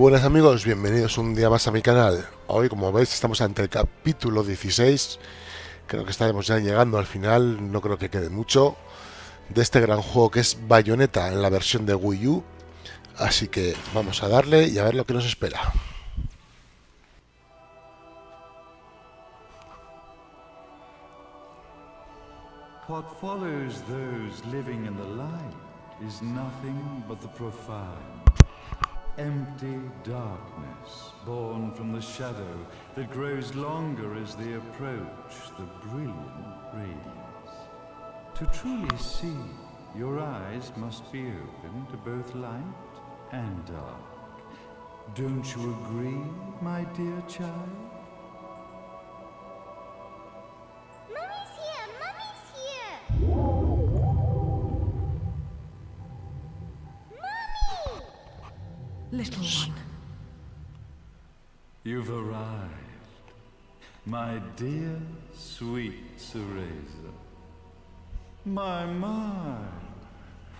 buenas amigos, bienvenidos un día más a mi canal. Hoy, como veis, estamos ante el capítulo 16. Creo que estaremos ya llegando al final, no creo que quede mucho, de este gran juego que es Bayonetta en la versión de Wii U. Así que vamos a darle y a ver lo que nos espera. What follows those living in the light is nothing but the profound, empty darkness born from the shadow that grows longer as they approach the brilliant radiance. To truly see, your eyes must be open to both light and dark. Don't you agree, my dear child? Little one. You've arrived, my dear, sweet Cereza. My,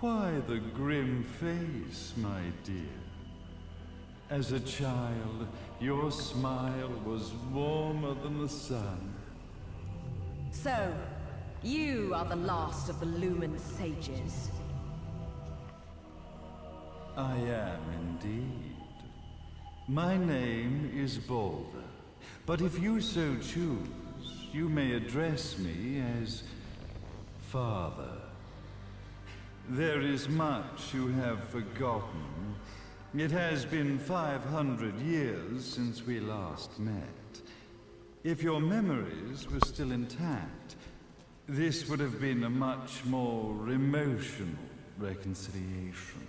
why the grim face, my dear? As a child, your smile was warmer than the sun. So, you are the last of the Lumen sages. I am indeed. My name is Balder, but if you so choose, you may address me as Father. There is much you have forgotten. It has been 500 years since we last met. If your memories were still intact, this would have been a much more emotional reconciliation.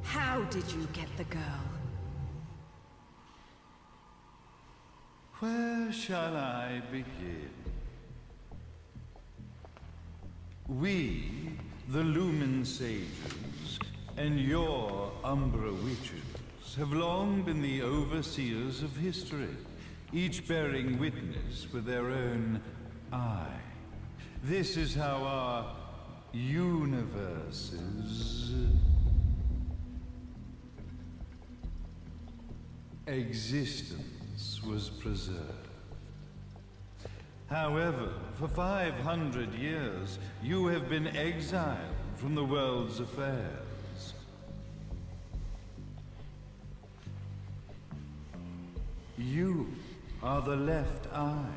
How did you get the girl? Where shall I begin? We, the Lumen Sages, and your Umbra Witches, have long been the overseers of history, each bearing witness with their own eye. This is how our universes existence was preserved. However, for 500 years, you have been exiled from the world's affairs. You are the left eye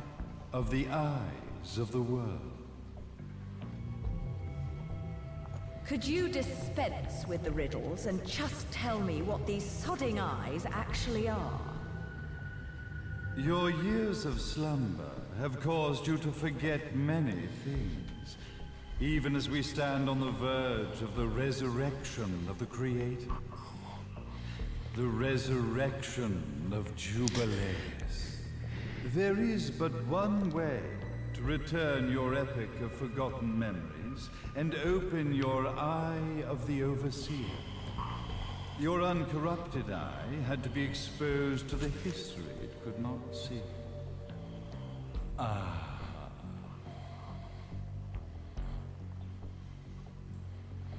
of the eyes of the world. Could you dispense with the riddles and just tell me what these sodding eyes actually are? Your years of slumber have caused you to forget many things, even as we stand on the verge of the resurrection of the Creator. The resurrection of Jubilees. There is but one way to return your epic of forgotten memories and open your eye of the Overseer. Your uncorrupted eye had to be exposed to the history it could not see.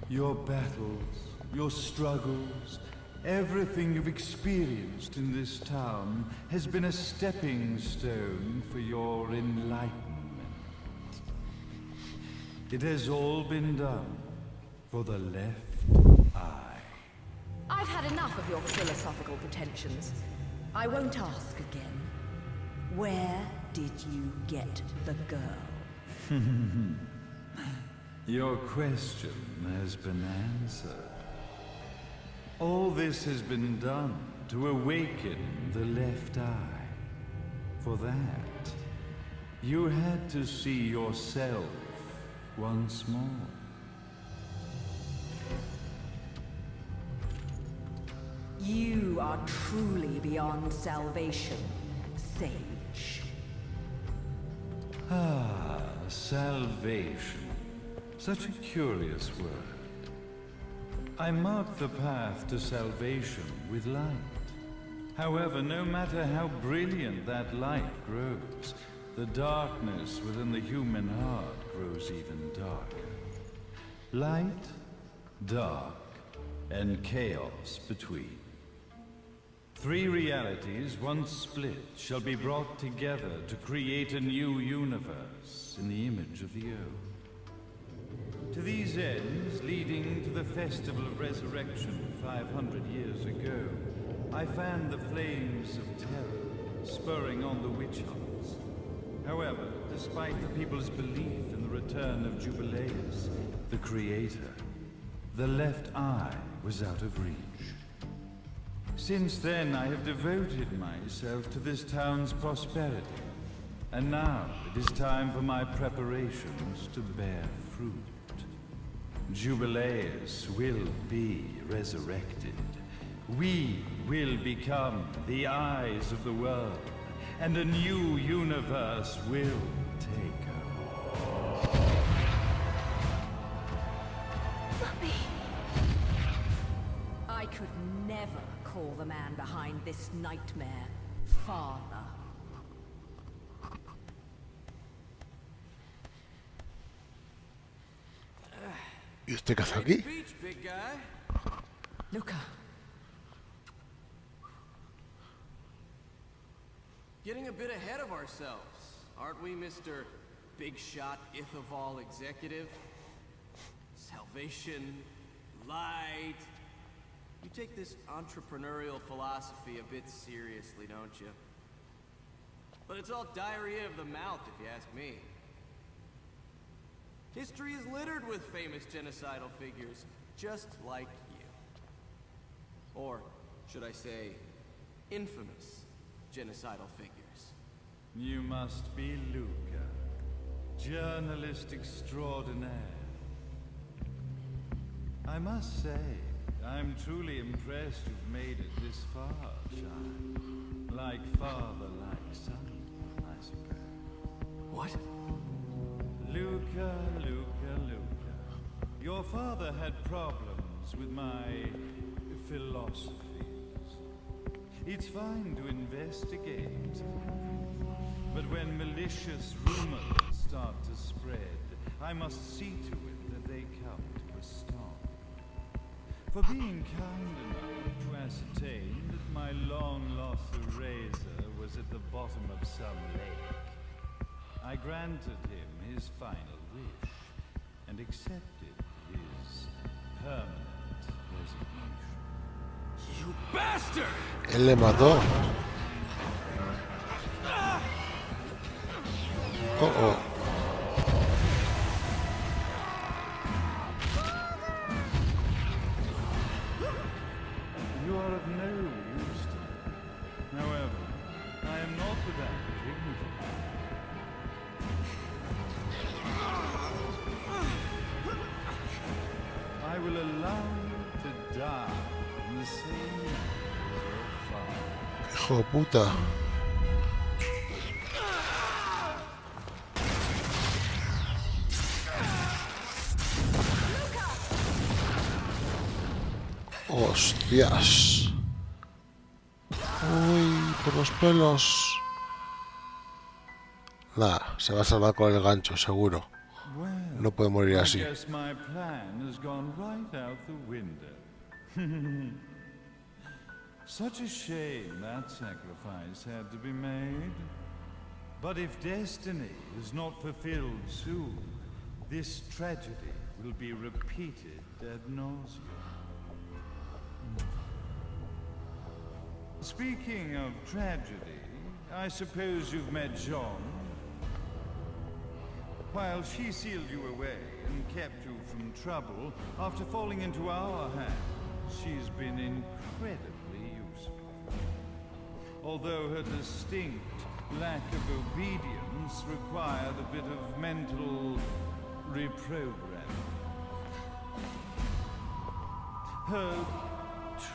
Your battles, your struggles, everything you've experienced in this town has been a stepping stone for your enlightenment. It has all been done for the left eye. I've had enough of your philosophical pretensions. I won't ask again. Where did you get the girl? Your question has been answered. All this has been done to awaken the left eye. For that, you had to see yourself once more. You are truly beyond salvation, sage. Salvation. Such a curious word. I mark the path to salvation with light. However, no matter how brilliant that light grows, the darkness within the human heart grows even darker. Light, dark, and chaos between. 3 realities, once split, shall be brought together to create a new universe in the image of the old. To these ends, leading to the Festival of Resurrection 500 years ago, I fanned the flames of terror, spurring on the witch hunts. However, despite the people's belief in the return of Jubileus, the creator, the left eye was out of reach. Since then, I have devoted myself to this town's prosperity, and now it is time for my preparations to bear fruit. Jubileus will be resurrected. We will become the eyes of the world, and a new universe will take over. Mummy! I could never call the man behind this nightmare father. ¿Y este qué hace aquí? Luca. Getting a bit ahead of ourselves, aren't we, Mr. Big Shot Ithaval Executive? Salvation, light. You take this entrepreneurial philosophy a bit seriously, don't you? But it's all diarrhea of the mouth, if you ask me. History is littered with famous genocidal figures, just like you. Or, should I say, infamous genocidal figures. You must be Luca, journalist extraordinaire. I must say, I'm truly impressed you've made it this far, child. Like father, like son, I suppose. What? Luca, Luca, Luca. Your father had problems with my philosophies. It's fine to investigate, but when malicious rumors start to spread, I must see to it that they come to a stop. For being kind enough to ascertain that my long-lost eraser was at the bottom of some lake, I granted him his final wish and accepted his permanent resignation. You bastard! Él le mató. Oh, oh. You are of no use to me. However, I am not without dignity. I will allow you to die in the same way as your father. Hijo de puta. Hostias. Uy, por los pelos. Nada, se va a salvar con el gancho, seguro. No puede morir así. I guess my plan has gone right out the window. Such a shame that sacrifice had to be made. But if destiny is not fulfilled soon, this tragedy will be repeated ad nauseam. Speaking of tragedy, I suppose you've met Jean. While she sealed you away and kept you from trouble, after falling into our hands, she's been incredibly useful. Although her distinct lack of obedience required a bit of mental reprogramming. Her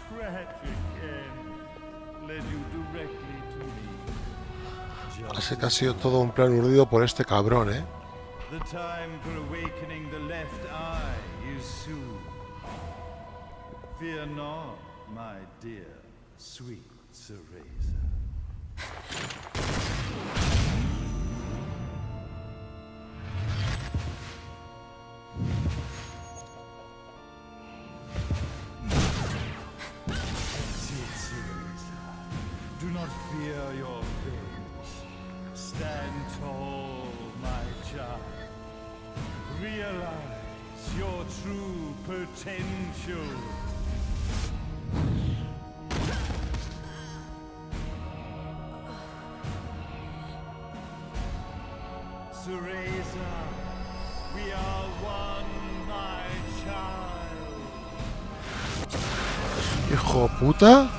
tragic end led you directly to me. Parece que ha sido todo un plan urdido por este cabrón, ¿eh? The time for awakening the left eye is soon. Fear not, my dear, sweet Cereza. fear your fate. Stand tall, my child. Realize your true potential. Cereza, we are one, my child. Hijo puta.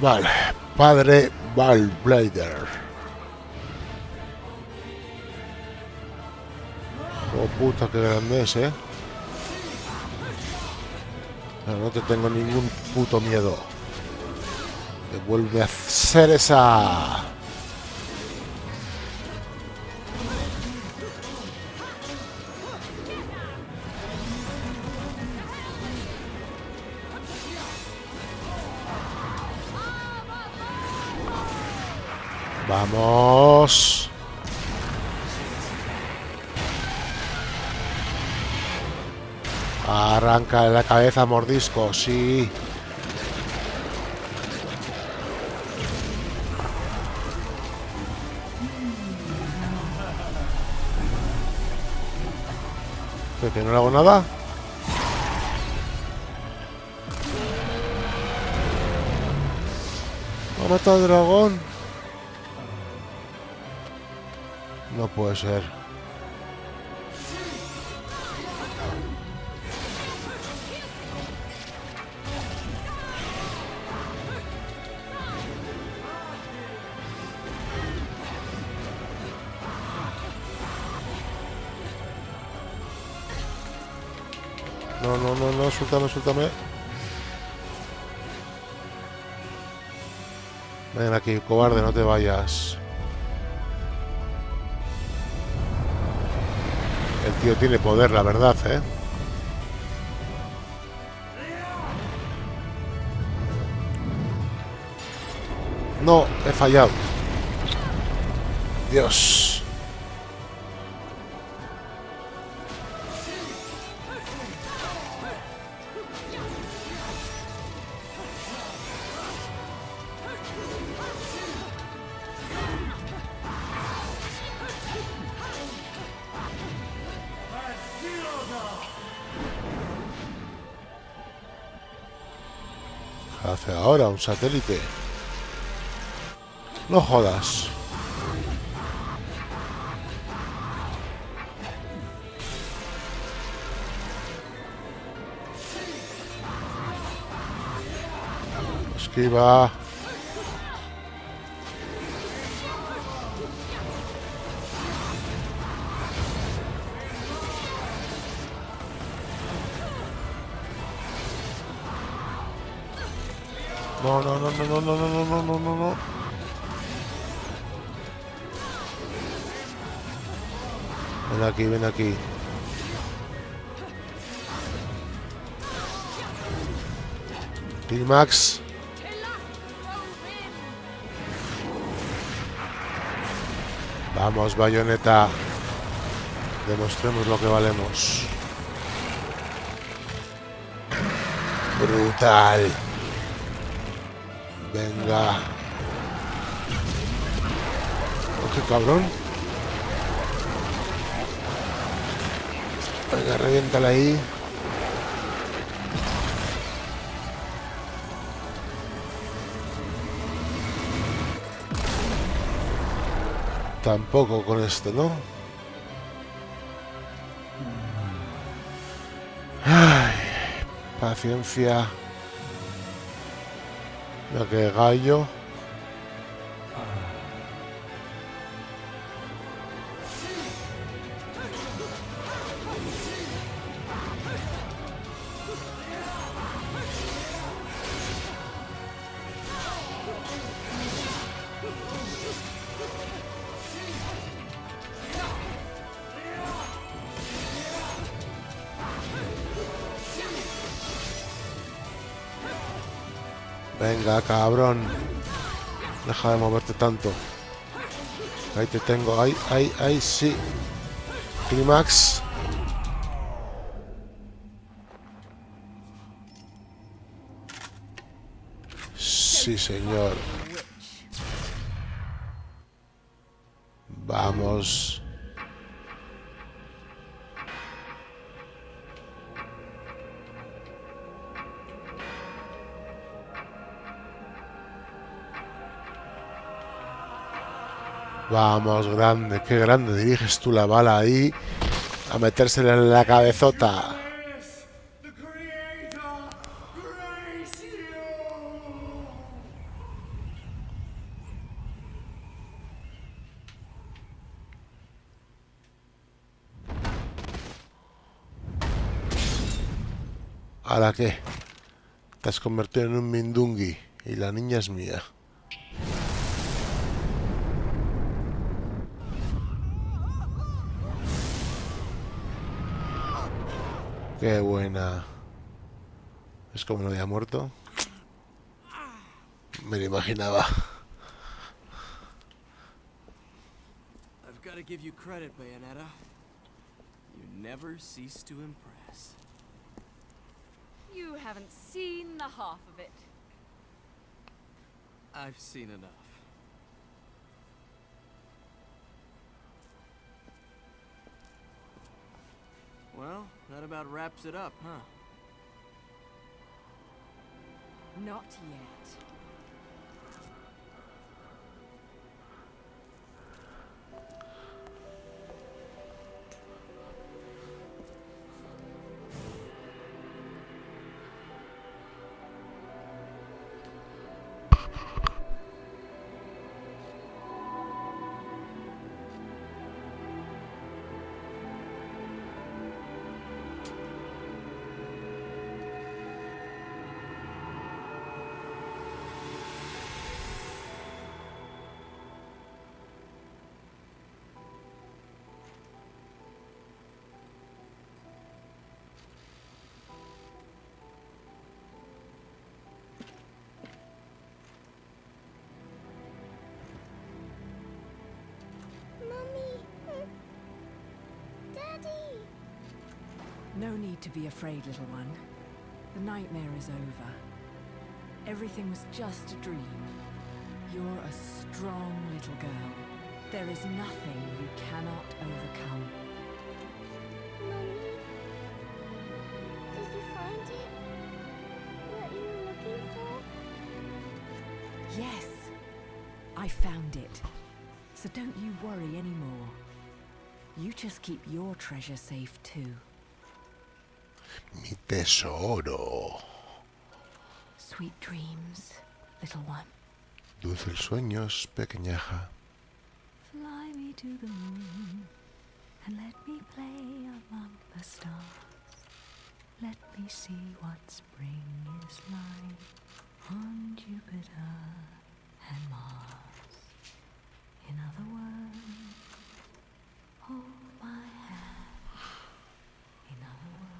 Vale, padre Valblader. Oh puta, qué grande es, Pero no te tengo ningún puto miedo. Te vuelve a hacer esa. Vamos. Arranca la cabeza, mordisco, sí. ¿Que no le hago nada? ¿Ha matado al dragón? No puede ser. No, suéltame. Ven aquí, cobarde, no te vayas. El tío tiene poder, la verdad, No, he fallado. Dios. ¿Qué hace ahora un satélite? No jodas. Esquiva. No. Ven aquí. Max. Vamos, Bayonetta. Demostremos lo que valemos. Brutal. Venga. Oh, qué cabrón. Venga, reviéntala ahí. Tampoco con este, ¿no? Ay, paciencia. Mira que gallo. Venga, cabrón. Deja de moverte tanto. Ahí te tengo. Ahí, sí. Clímax. Sí, señor. Vamos. Vamos, grande, qué grande. Diriges tú la bala ahí a metérsela en la cabezota. ¿A la qué? Te has convertido en un mindungui y la niña es mía. Qué buena. Es como no había muerto. Me lo imaginaba. I've got to give you credit, Bayonetta. You never cease to impress. You haven't seen the half of it. I've seen enough. Well, that about wraps it up, huh? Not yet. No need to be afraid, little one. The nightmare is over. Everything was just a dream. You're a strong little girl. There is nothing you cannot overcome. Mommy, did you find it? What you were looking for? Yes, I found it. So don't you worry anymore. You just keep your treasure safe too. Mi tesoro. Sweet dreams, little one. Dulces sueños, pequeñaja. Fly me to the moon and let me play among the stars. Let me see what spring is like on Jupiter and Mars. In other words, hold my hand. In other words.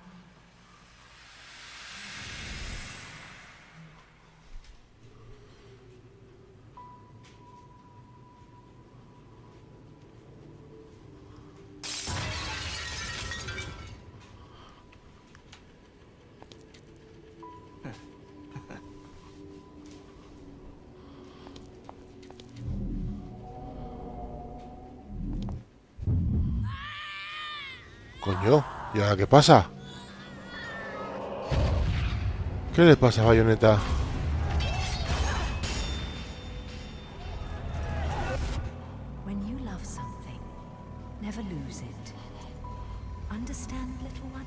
Coño, ¿y ahora qué pasa? ¿Qué le pasa a Bayonetta? When you love something, never lose it. Understand, little one?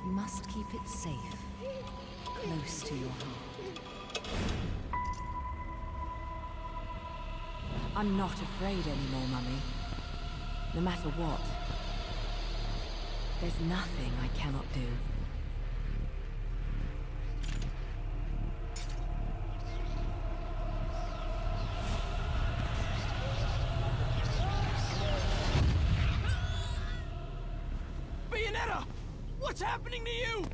You must keep it safe, close to your heart. I'm not afraid anymore, Mummy. No matter what. There's nothing I cannot do. Bayonetta! What's happening to you?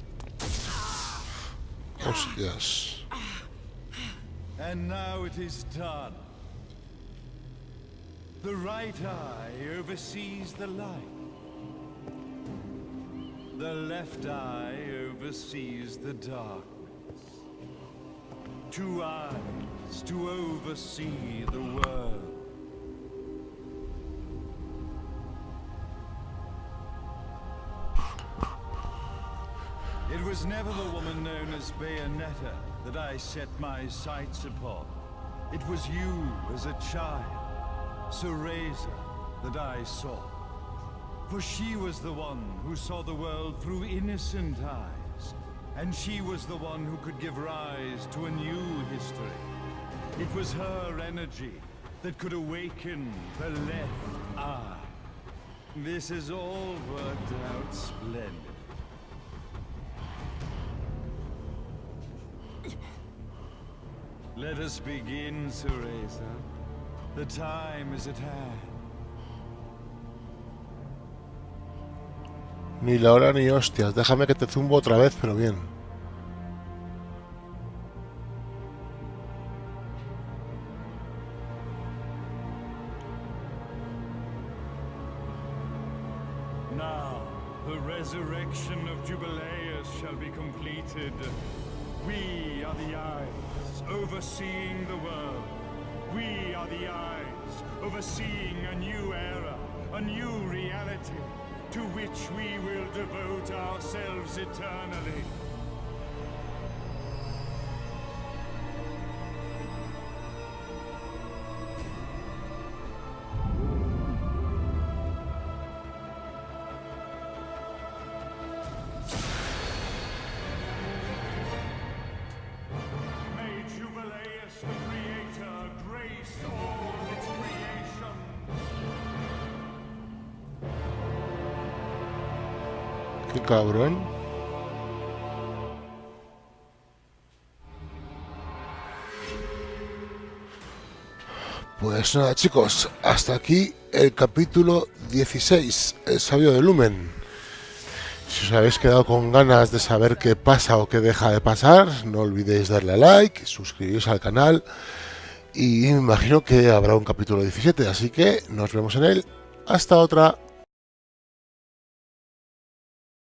Hostias. And now it is done. The right eye oversees the light. The left eye oversees the darkness. Two eyes to oversee the world. It was never the woman known as Bayonetta that I set my sights upon. It was you as a child, Cereza, that I saw. For she was the one who saw the world through innocent eyes. And she was the one who could give rise to a new history. It was her energy that could awaken the left eye. This has all worked out splendid. Let us begin, Cereza. The time is at hand. Ni la hora ni hostias. Déjame que te zumbo otra vez, pero bien. Now, the resurrection of Jubileus shall be completed. We are the eyes overseeing the world. We are the eyes overseeing a new era, a new reality, to which we will devote ourselves eternally. May Jubileus the Creator grace all its creations. Qué cabrón. Pues nada, chicos, hasta aquí el capítulo 16, el sabio del lumen. Si os habéis quedado con ganas de saber qué pasa o qué deja de pasar, no olvidéis darle a like, suscribiros al canal y me imagino que habrá un capítulo 17, así que nos vemos en él. Hasta otra.